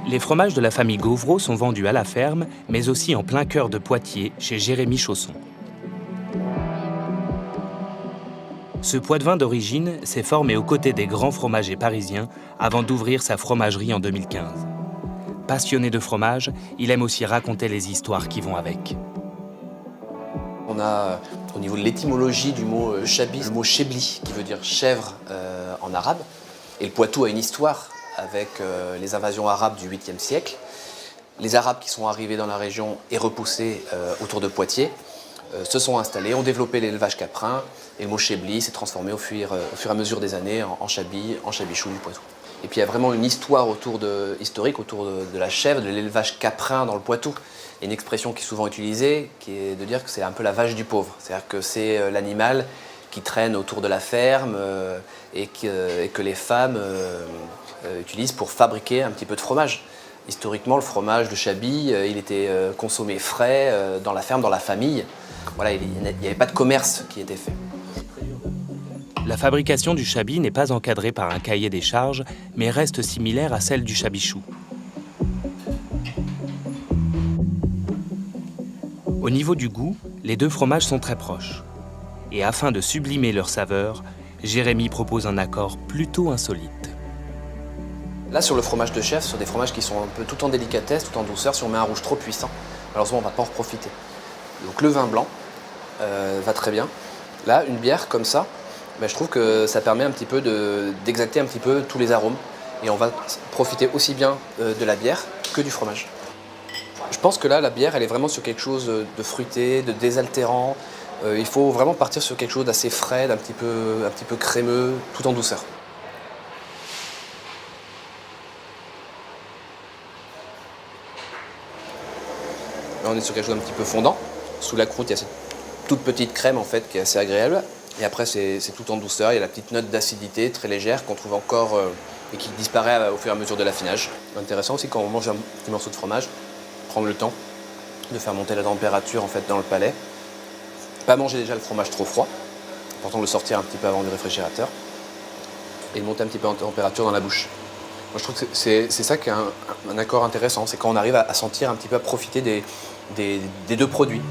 Les fromages de la famille Gauvreau sont vendus à la ferme, mais aussi en plein cœur de Poitiers, chez Jérémy Chausson. Ce Poitevin d'origine s'est formé aux côtés des grands fromagers parisiens avant d'ouvrir sa fromagerie en 2015. Passionné de fromage, il aime aussi raconter les histoires qui vont avec. On a, au niveau de l'étymologie du mot chabi, le mot chebli, qui veut dire chèvre en arabe. Et le Poitou a une histoire avec les invasions arabes du 8e siècle. Les Arabes qui sont arrivés dans la région et repoussés autour de Poitiers se sont installés, ont développé l'élevage caprin. Et le mot chebli s'est transformé au fur et à mesure des années en chabi, en chabichou du Poitou. Et puis il y a vraiment une histoire historique autour de la chèvre, de l'élevage caprin dans le Poitou. Il y a une expression qui est souvent utilisée, qui est de dire que c'est un peu la vache du pauvre. C'est-à-dire que c'est l'animal qui traîne autour de la ferme et que les femmes utilisent pour fabriquer un petit peu de fromage. Historiquement, le fromage de Chabi, il était consommé frais dans la ferme, dans la famille. Voilà, il n'y avait pas de commerce qui était fait. La fabrication du chabi n'est pas encadrée par un cahier des charges, mais reste similaire à celle du chabichou. Au niveau du goût, les deux fromages sont très proches. Et afin de sublimer leur saveur, Jérémy propose un accord plutôt insolite. Là, sur le fromage de chèvre, sur des fromages qui sont un peu tout en délicatesse, tout en douceur, si on met un rouge trop puissant, malheureusement, on ne va pas en profiter. Donc le vin blanc va très bien. Là, une bière comme ça, je trouve que ça permet un petit peu d'exacter un petit peu tous les arômes. Et on va profiter aussi bien de la bière que du fromage. Je pense que là, la bière, elle est vraiment sur quelque chose de fruité, de désaltérant. Il faut vraiment partir sur quelque chose d'assez frais, d'un petit peu crémeux, tout en douceur. Là, on est sur quelque chose d'un petit peu fondant. Sous la croûte, il y a cette toute petite crème en fait qui est assez agréable. Et après, c'est tout en douceur. Il y a la petite note d'acidité très légère qu'on trouve encore et qui disparaît au fur et à mesure de l'affinage. Intéressant aussi quand on mange un petit morceau de fromage, prendre le temps de faire monter la température en fait dans le palais. Pas manger déjà le fromage trop froid. Important de le sortir un petit peu avant du réfrigérateur et de monter un petit peu en température dans la bouche. Moi, je trouve que c'est ça qui est un accord intéressant, c'est quand on arrive à sentir un petit peu, à profiter des deux produits.